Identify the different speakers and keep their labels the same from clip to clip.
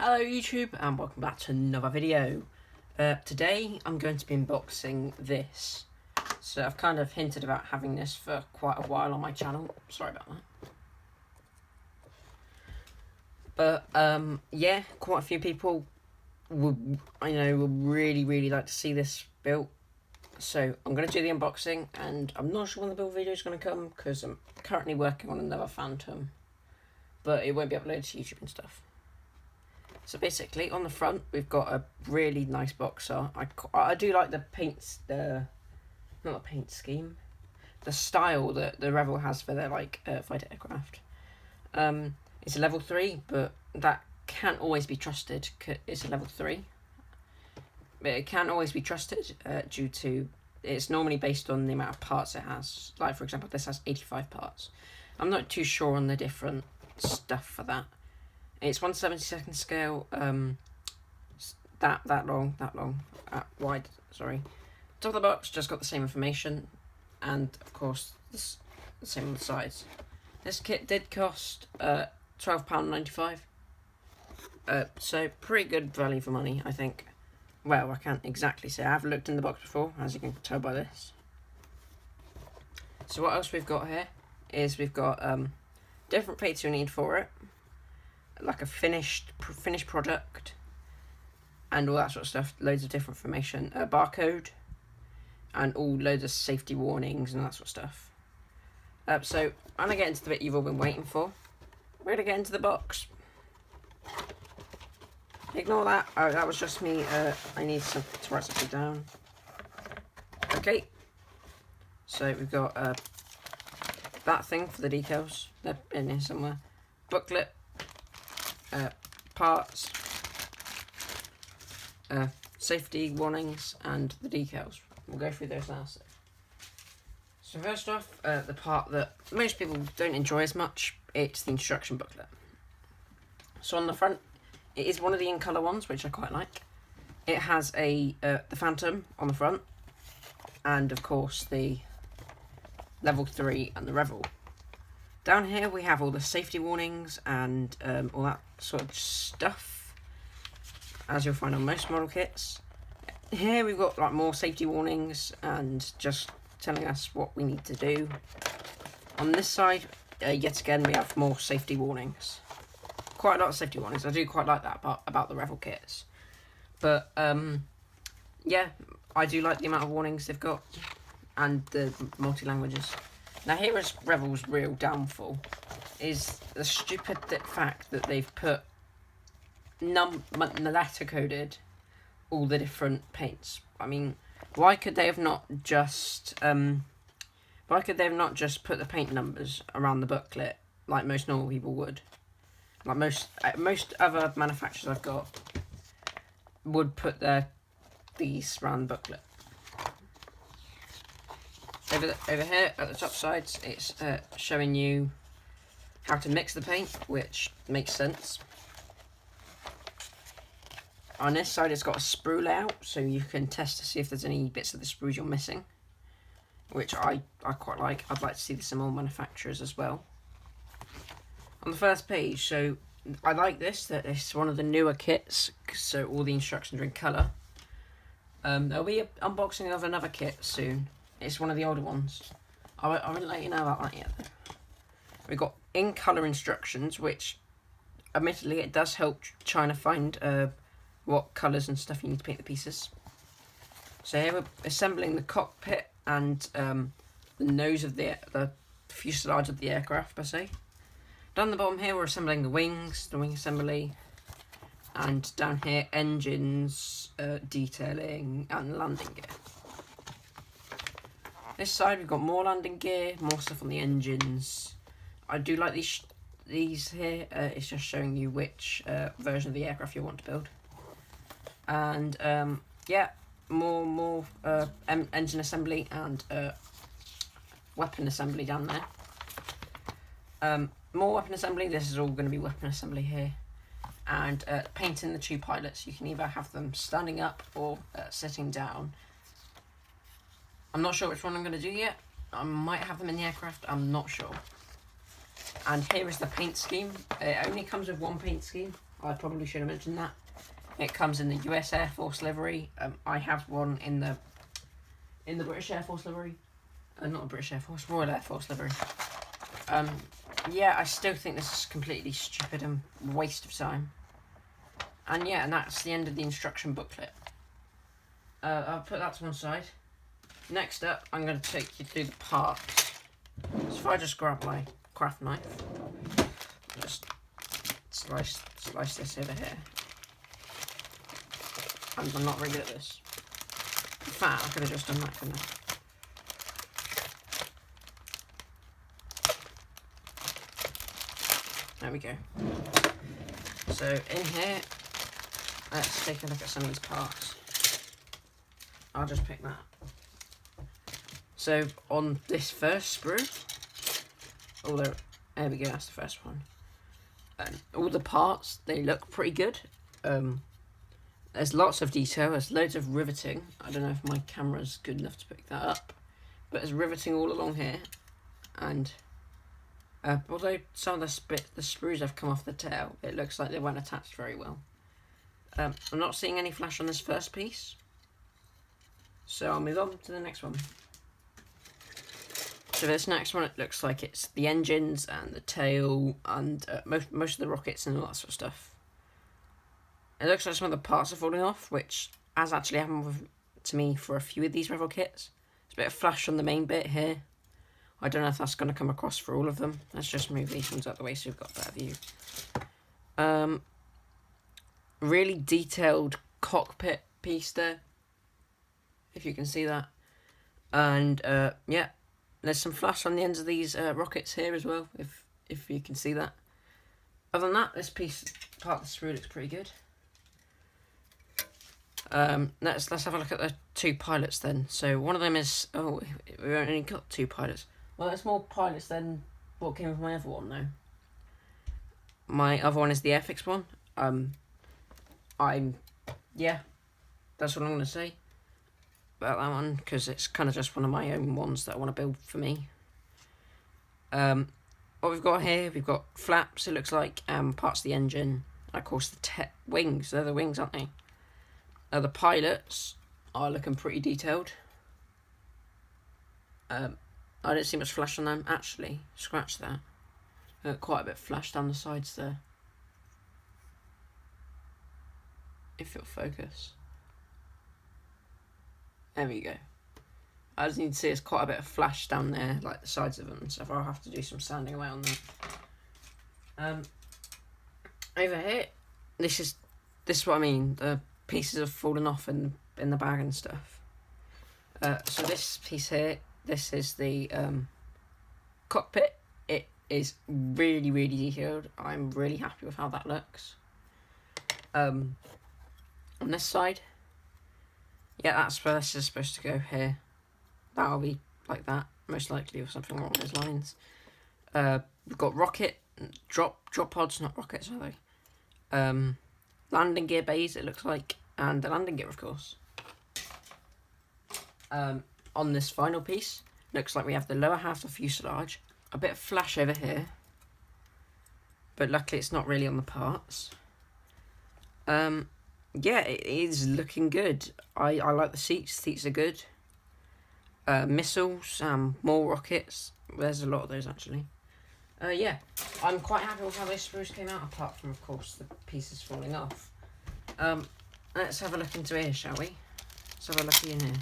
Speaker 1: Hello YouTube and welcome back to another video. Today I'm going to be unboxing this. So I've kind of hinted about having this for quite a while on my channel. Sorry about that. But yeah, quite a few people would really like to see this built. So I'm going to do the unboxing, and I'm not sure when the build video is going to come because I'm currently working on another Phantom, but it won't be uploaded to YouTube and stuff. So basically, on the front, we've got a really nice box art. I do like the paints, not the paint scheme, the style that the Revell has for their fighter aircraft. It's a level 3, but that can't always be trusted. It's a level 3. But it can't always be trusted due to it's normally based on the amount of parts it has. Like, for example, this has 85 parts. I'm not too sure on the different stuff for that. It's 1/72 scale, that long, wide, sorry. Top of the box, just got the same information, and of course, the same on the sides. This kit did cost £12.95, so pretty good value for money, I think. Well, I can't exactly say. I have looked in the box before, as you can tell by this. So what else we've got here is we've got different paints you need for it, like a finished product and all that sort of stuff, loads of different information, a barcode, and all loads of safety warnings and that sort of stuff. So I'm gonna get into the bit you've all been waiting for. We're gonna get into the box. Ignore that. Oh, that was just me. I need to write something down. Okay, so we've got that thing for the decals. They're in here somewhere. Booklet, parts, safety warnings, and the decals. We'll go through those now. So first off, the part that most people don't enjoy as much, it's the instruction booklet. So on the front, it is one of the in-colour ones, which I quite like. It has the Phantom on the front, and of course the level 3 and the Revell. Down here we have all the safety warnings and all that sort of stuff, as you'll find on most model kits. Here we've got like more safety warnings and just telling us what we need to do. On this side, yet again, we have more safety warnings. Quite a lot of safety warnings. I do quite like that part about the Revell kits. But yeah, I do like the amount of warnings they've got and the multi-languages. Now here is Revell's real downfall, is the stupid fact that they've put letter coded all the different paints. I mean, why could they have not just put the paint numbers around the booklet like most normal people would? Like most other manufacturers I've got would put these around the booklet. Over here at the top sides, it's showing you how to mix the paint, which makes sense. On this side, it's got a sprue layout, so you can test to see if there's any bits of the sprues you're missing, which I quite like. I'd like to see this in more manufacturers as well. On the first page, so I like this, that it's one of the newer kits, so all the instructions are in colour. There'll be an unboxing of another kit soon. It's one of the older ones. I won't let you know about that yet, though. We've got in-colour instructions, which, admittedly, it does help China find what colours and stuff you need to paint the pieces. So here we're assembling the cockpit and the nose of the fuselage of the aircraft, per se. Down the bottom here, we're assembling the wings, the wing assembly, and down here, engines, detailing, and landing gear. This side, we've got more landing gear, more stuff on the engines. I do like these here. It's just showing you which version of the aircraft you want to build. And yeah, more engine assembly and weapon assembly down there. More weapon assembly. This is all going to be weapon assembly here. And painting the two pilots. You can either have them standing up or sitting down. I'm not sure which one I'm going to do yet. I might have them in the aircraft. I'm not sure. And here is the paint scheme. It only comes with one paint scheme. I probably should have mentioned that. It comes in the US Air Force livery. I have one in the British Air Force livery. Not the British Air Force, Royal Air Force livery. Yeah, I still think this is completely stupid and waste of time. And yeah, and that's the end of the instruction booklet. I'll put that to one side. Next up, I'm going to take you through the parts. So if I just grab my craft knife, just slice this over here. I'm not very good at this. In fact, I could have just done that for now. There we go. So in here, let's take a look at some of these parts. I'll just pick that. So on this first sprue, there we go, that's the first one. All the parts, they look pretty good. There's lots of detail, there's loads of riveting. I don't know if my camera's good enough to pick that up, but there's riveting all along here. And although some of the sprues have come off the tail, it looks like they weren't attached very well. I'm not seeing any flash on this first piece, so I'll move on to the next one. So this next one, it looks like it's the engines and the tail and most of the rockets and all that sort of stuff. It looks like some of the parts are falling off, which has actually happened to me for a few of these Revell kits. There's a bit of flash on the main bit here. I don't know if that's going to come across for all of them. Let's just move these ones out of the way so we've got a better view. Really detailed cockpit piece there, if you can see that. And yeah, there's some flash on the ends of these rockets here as well, if you can see that. Other than that, this part of the sprue looks pretty good. Let's have a look at the two pilots then. So one of them is, we only got two pilots. Well, there's more pilots than what came with my other one though. My other one is the Airfix one. Yeah, that's what I'm going to say about that one, because it's kind of just one of my own ones that I want to build for me. What we've got here, we've got flaps, it looks like, parts of the engine, and of course the wings. They're the wings, aren't they? The pilots are looking pretty detailed. I don't see much flash on them, actually. Scratch that. Quite a bit of flash down the sides there. If it'll focus. There we go. I just need to see there's quite a bit of flash down there, like the sides of them and stuff. I'll have to do some sanding away on that. Over here, this is what I mean. The pieces have fallen off in the bag and stuff. So this piece here, this is the cockpit. It is really, really detailed. I'm really happy with how that looks. On this side, yeah, that's where this is supposed to go here. That'll be like that, most likely, or something along those lines. We've got rocket, drop pods, not rockets, are they? Landing gear bays, it looks like, and the landing gear, of course. On this final piece, looks like we have the lower half of fuselage, a bit of flash over here, but luckily it's not really on the parts. Yeah, it is looking good. I like the seats. Seats are good. Missiles, more rockets. There's a lot of those, actually. Yeah, I'm quite happy with how those sprues came out, apart from, of course, the pieces falling off. Let's have a look into here, shall we? Let's have a look in here.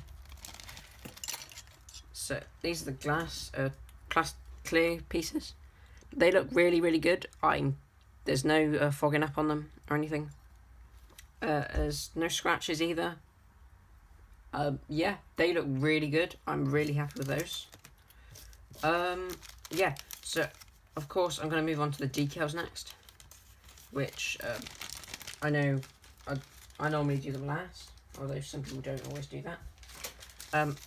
Speaker 1: So, these are the glass clear pieces. They look really, really good. There's no fogging up on them or anything. There's no scratches either. Yeah, they look really good. I'm really happy with those. Yeah, so of course I'm going to move on to the decals next, which I know I normally do them last, although some people don't always do that.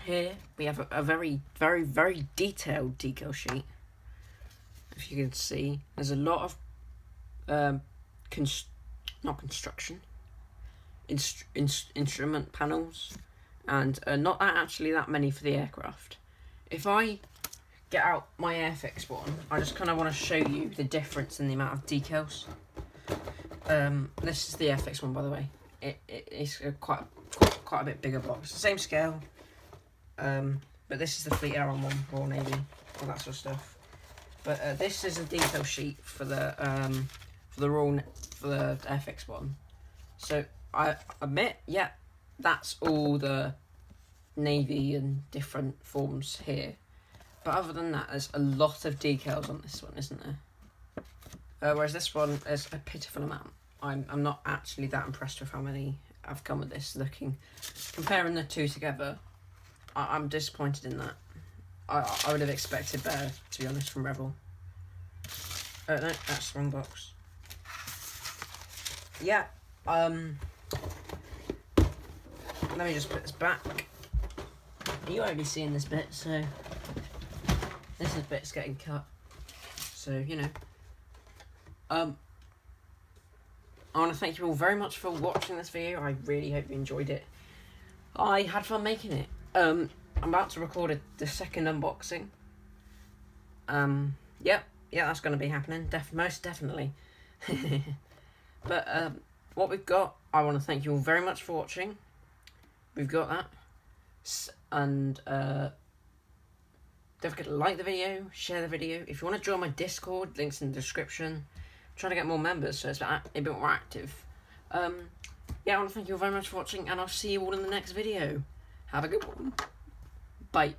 Speaker 1: Here we have a very, very, very detailed decal sheet. If you can see, there's a lot of instrument panels, and not actually that many for the aircraft. If I get out my Airfix one, I just kind of want to show you the difference in the amount of decals. This is the FX one, by the way. It's quite a bit bigger box. Same scale. But this is the Fleet Air one, Royal Navy, all that sort of stuff. But this is a detail sheet for the FX one. So I admit, yeah, that's all the navy and different forms here. But other than that, there's a lot of decals on this one, isn't there? Whereas this one is a pitiful amount. I'm not actually that impressed with how many I've come with this. Comparing the two together, I'm disappointed in that. I would have expected better, to be honest, from Revell. No, that's the wrong box. Yeah, let me just put this back. You won't be seeing this bit, so this bit's getting cut. So, you know. I want to thank you all very much for watching this video. I really hope you enjoyed it. I had fun making it. I'm about to record the second unboxing. Yeah, that's going to be happening. Most definitely. But what we've got, I want to thank you all very much for watching. We've got that. And don't forget to like the video, share the video. If you want to join my Discord, links in the description. I'm trying to get more members, so it's a bit more active. Yeah, I want to thank you all very much for watching, and I'll see you all in the next video. Have a good one. Bye.